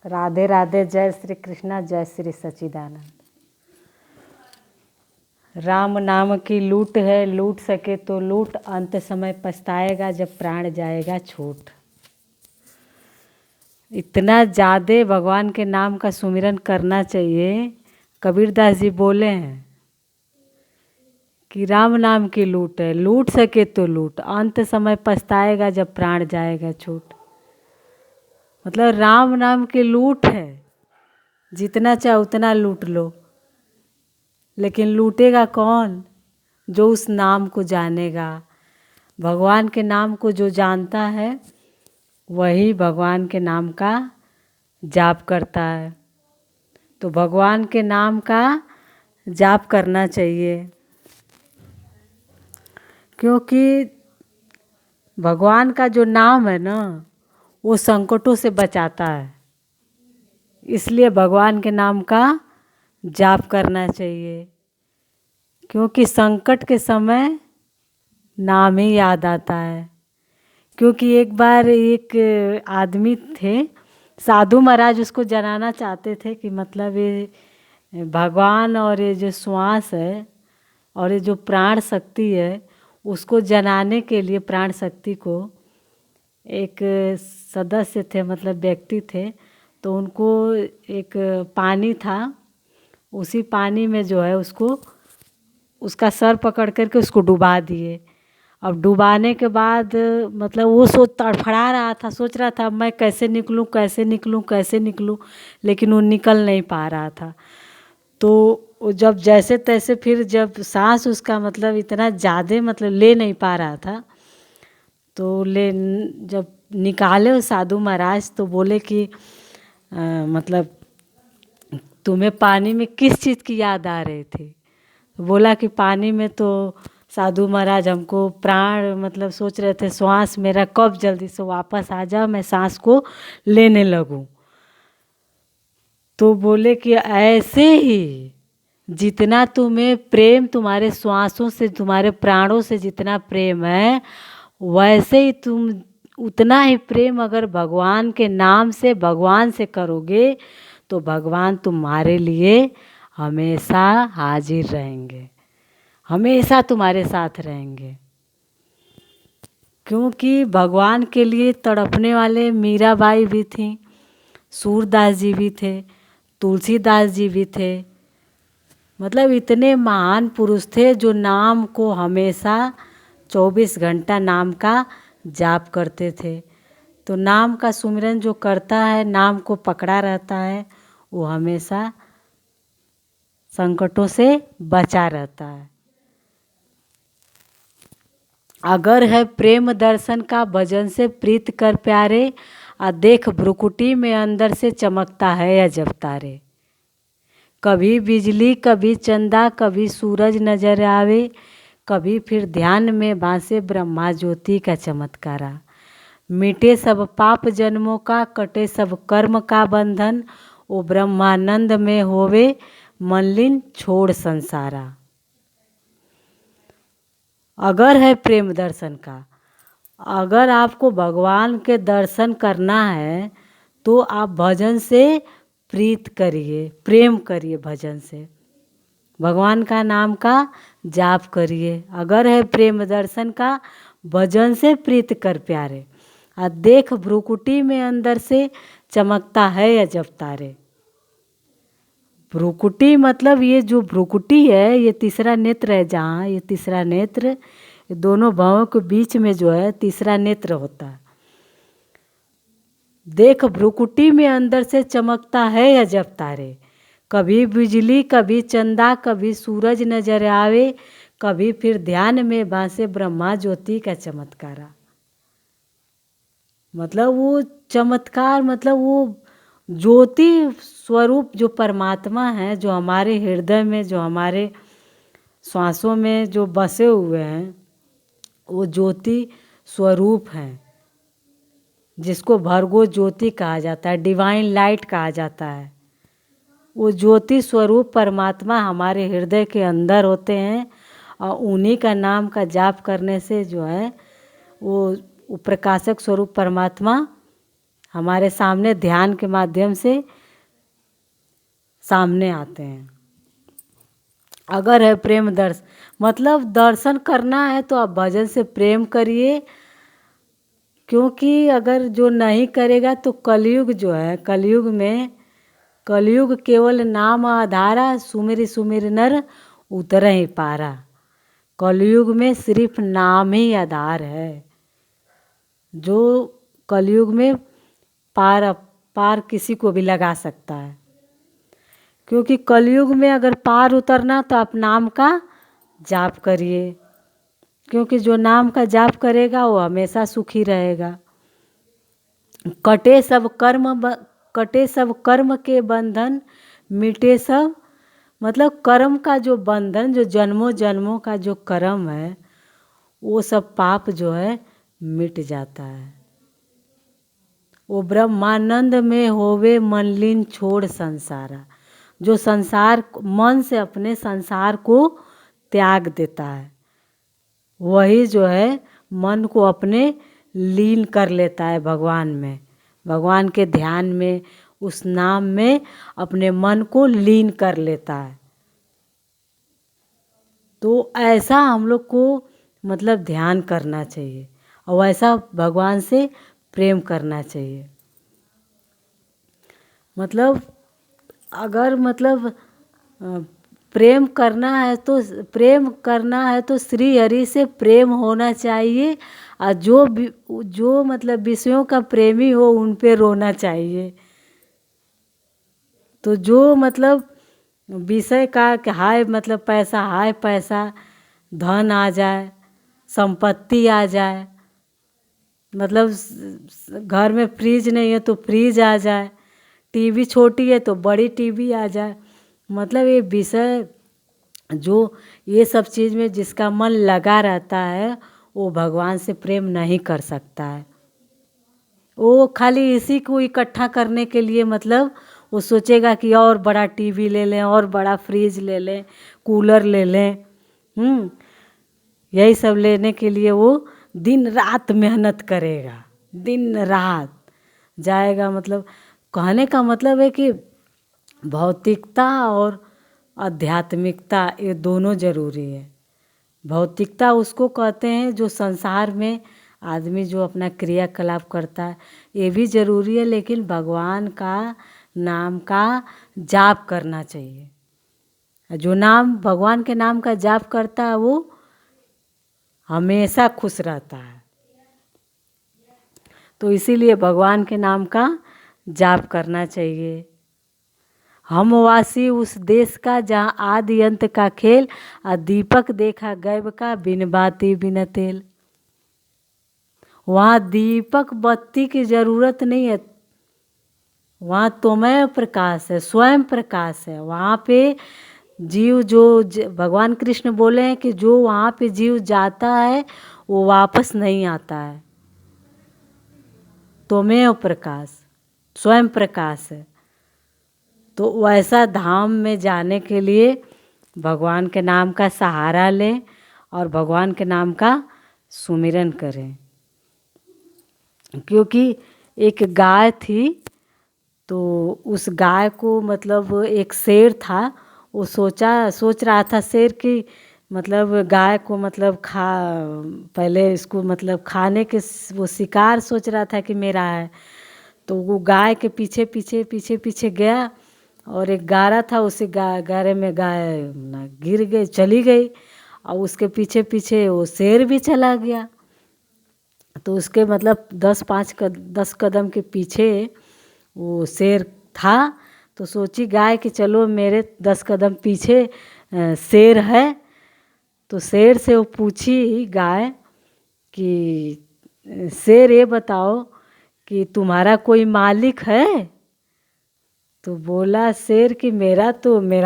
राधे राधे। जय श्री कृष्णा, जय श्री सच्चिदानंद। राम नाम की लूट है, लूट सके तो लूट, अंत समय पछताएगा जब प्राण जाएगा छूट। इतना ज़्यादा भगवान के नाम का सुमिरन करना चाहिए। कबीरदास जी बोले हैं कि राम नाम की लूट है, लूट सके तो लूट, अंत समय पछताएगा जब प्राण जाएगा छूट। मतलब राम नाम की लूट है, जितना चाहे उतना लूट लो, लेकिन लूटेगा कौन? जो उस नाम को जानेगा। भगवान के नाम को जो जानता है वही भगवान के नाम का जाप करता है। तो भगवान के नाम का जाप करना चाहिए, क्योंकि भगवान का जो नाम है ना, वो संकटों से बचाता है। इसलिए भगवान के नाम का जाप करना चाहिए, क्योंकि संकट के समय नाम ही याद आता है। क्योंकि एक बार एक आदमी थे, साधु महाराज उसको जनाना चाहते थे कि मतलब ये भगवान और ये जो श्वास है और ये जो प्राण शक्ति है, उसको जनाने के लिए प्राण शक्ति को एक सदस्य थे, मतलब व्यक्ति थे। तो उनको एक पानी था, उसी पानी में जो है उसको उसका सर पकड़ करके उसको डुबा दिए। अब डुबाने के बाद मतलब वो तड़फड़ा रहा था, सोच रहा था मैं कैसे निकलूं कैसे निकलूं कैसे निकलूं, लेकिन वो निकल नहीं पा रहा था। तो जब जैसे तैसे फिर जब सांस उसका मतलब इतना ज़्यादा मतलब ले नहीं पा रहा था, तो जब निकाले वो साधु महाराज, तो बोले कि मतलब तुम्हें पानी में किस चीज़ की याद आ रही थी? बोला कि पानी में तो साधु महाराज हमको प्राण मतलब सोच रहे थे श्वास मेरा कब जल्दी से वापस आ जाओ, मैं सांस को लेने लगूं। तो बोले कि ऐसे ही जितना तुम्हें प्रेम तुम्हारे श्वासों से तुम्हारे प्राणों से जितना प्रेम है, वैसे ही तुम उतना ही प्रेम अगर भगवान के नाम से भगवान से करोगे तो भगवान तुम्हारे लिए हमेशा हाजिर रहेंगे, हमेशा तुम्हारे साथ रहेंगे। क्योंकि भगवान के लिए तड़पने वाले मीराबाई भी थी, सूरदास जी भी थे, तुलसीदास जी भी थे। मतलब इतने महान पुरुष थे जो नाम को हमेशा 24 घंटा नाम का जाप करते थे। तो नाम का सुमिरन जो करता है, नाम को पकड़ा रहता है, वो हमेशा संकटों से बचा रहता है। अगर है प्रेम दर्शन का भजन से प्रीत कर प्यारे, आ देख भ्रुकुटी में अंदर से चमकता है अजब तारे। कभी बिजली कभी चंदा कभी सूरज नजर आवे, कभी फिर ध्यान में भासे ब्रह्मा ज्योति का चमत्कारा। मिटे सब पाप जन्मों का, कटे सब कर्म का बंधन, ओ ब्रह्मानंद में होवे मलिन छोड़ संसारा। अगर है प्रेम दर्शन का, अगर आपको भगवान के दर्शन करना है तो आप भजन से प्रीत करिए, प्रेम करिए, भजन से भगवान का नाम का जाप करिए। अगर है प्रेम दर्शन का भजन से प्रीत कर प्यारे, आ देख भ्रुकुटी में अंदर से चमकता है अजब तारे। भ्रुकुटी मतलब ये जो भ्रुकुटी है, ये तीसरा नेत्र है। जहाँ ये तीसरा नेत्र, ये दोनों भवों के बीच में जो है तीसरा नेत्र होता है। देख भ्रुकुटी में अंदर से चमकता है अजब तारे, कभी बिजली कभी चंदा कभी सूरज नजर आवे, कभी फिर ध्यान में भासे ब्रह्मा ज्योति का चमत्कारा। मतलब वो चमत्कार, मतलब वो ज्योति स्वरूप जो परमात्मा है, जो हमारे हृदय में, जो हमारे श्वासों में जो बसे हुए हैं, वो ज्योति स्वरूप हैं, जिसको भर्गो ज्योति कहा जाता है, डिवाइन लाइट कहा जाता है। वो ज्योति स्वरूप परमात्मा हमारे हृदय के अंदर होते हैं, और उन्हीं का नाम का जाप करने से जो है वो प्रकाशक स्वरूप परमात्मा हमारे सामने ध्यान के माध्यम से सामने आते हैं। अगर है प्रेम दर्शन, मतलब दर्शन करना है तो आप भजन से प्रेम करिए, क्योंकि अगर जो नहीं करेगा तो कलयुग जो है, कलयुग में, कलयुग केवल नाम आधारा, सुमिर सुमिर नर उतर ही पारा। कलयुग में सिर्फ नाम ही आधार है। जो कलयुग में पार पार किसी को भी लगा सकता है, क्योंकि कलयुग में अगर पार उतरना तो आप नाम का जाप करिए, क्योंकि जो नाम का जाप करेगा वो हमेशा सुखी रहेगा। कटे सब कर्म के बंधन, मिटे सब, मतलब कर्म का जो बंधन, जो जन्मों जन्मों का जो कर्म है, वो सब पाप जो है मिट जाता है। वो ब्रह्मानंद में होवे मनलीन छोड़ संसारा। जो संसार मन से अपने संसार को त्याग देता है, वही जो है मन को अपने लीन कर लेता है भगवान में, भगवान के ध्यान में, उस नाम में अपने मन को लीन कर लेता है। तो ऐसा हम लोग को मतलब ध्यान करना चाहिए और ऐसा भगवान से प्रेम करना चाहिए। मतलब अगर मतलब प्रेम करना है तो श्री हरि से प्रेम होना चाहिए, और जो मतलब विषयों का प्रेमी हो उन पे रोना चाहिए। तो जो मतलब विषय का कि हाय मतलब पैसा, हाय पैसा, धन आ जाए, संपत्ति आ जाए, मतलब घर में फ्रिज नहीं है तो फ्रिज आ जाए, टीवी छोटी है तो बड़ी टीवी आ जाए, मतलब ये विषय जो ये सब चीज़ में जिसका मन लगा रहता है वो भगवान से प्रेम नहीं कर सकता है। वो खाली इसी को इकट्ठा करने के लिए मतलब वो सोचेगा कि और बड़ा टीवी ले लें, और बड़ा फ्रिज ले लें, कूलर ले लें, यही सब लेने के लिए वो दिन रात मेहनत करेगा, दिन रात जाएगा। मतलब कहने का मतलब है कि भौतिकता और आध्यात्मिकता ये दोनों ज़रूरी है। भौतिकता उसको कहते हैं जो संसार में आदमी जो अपना क्रियाकलाप करता है, ये भी ज़रूरी है, लेकिन भगवान का नाम का जाप करना चाहिए। जो नाम भगवान के नाम का जाप करता है वो हमेशा खुश रहता है। तो इसीलिए भगवान के नाम का जाप करना चाहिए। हम वासी उस देश का जहाँ आदि अंत का खेल, और दीपक देखा गैब का बिन बाती बिन तेल। वहाँ दीपक बत्ती की ज़रूरत नहीं है, वहाँ तोमय प्रकाश है, स्वयं प्रकाश है। वहाँ पे जीव जो भगवान कृष्ण बोले हैं कि जो वहाँ पे जीव जाता है वो वापस नहीं आता है। तोमेव प्रकाश, स्वयं प्रकाश है। तो वैसा धाम में जाने के लिए भगवान के नाम का सहारा लें और भगवान के नाम का सुमिरन करें। क्योंकि एक गाय थी, तो उस गाय को मतलब एक शेर था, वो सोच रहा था शेर की मतलब गाय को मतलब पहले इसको मतलब खाने के वो शिकार सोच रहा था कि मेरा है। तो वो गाय के पीछे पीछे पीछे पीछे गया, और एक गारा था, उसी गारे में गाय गिर गई, चली गई, और उसके पीछे पीछे वो शेर भी चला गया। तो उसके मतलब 10 कदम के पीछे वो शेर था। तो सोची गाय कि चलो मेरे 10 कदम पीछे शेर है। तो शेर से वो पूछी गाय कि शेर ये बताओ कि तुम्हारा कोई मालिक है? तो बोला शेर कि मेरा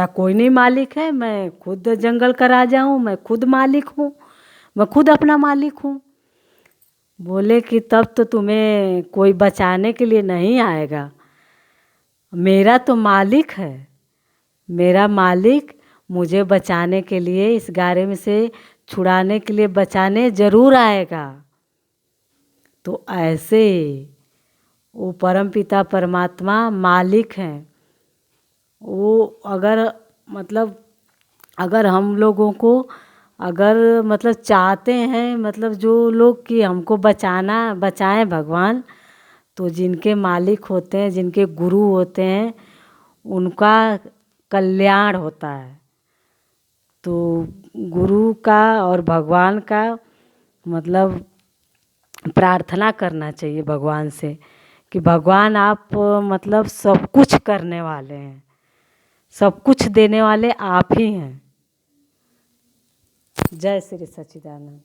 कोई नहीं मालिक है, मैं खुद जंगल का राजा हूँ, मैं खुद मालिक हूँ, मैं खुद अपना मालिक हूँ। बोले कि तब तो तुम्हें कोई बचाने के लिए नहीं आएगा, मेरा तो मालिक है, मेरा मालिक मुझे बचाने के लिए, इस गारे में से छुड़ाने के लिए बचाने ज़रूर आएगा। तो ऐसे वो परम पिता परमात्मा मालिक हैं। वो अगर मतलब अगर हम लोगों को अगर मतलब चाहते हैं मतलब जो लोग कि हमको बचाएं भगवान, तो जिनके मालिक होते हैं, जिनके गुरु होते हैं, उनका कल्याण होता है। तो गुरु का और भगवान का मतलब प्रार्थना करना चाहिए भगवान से कि भगवान आप मतलब सब कुछ करने वाले हैं, सब कुछ देने वाले आप ही हैं। जय श्री सच्चिदानंद।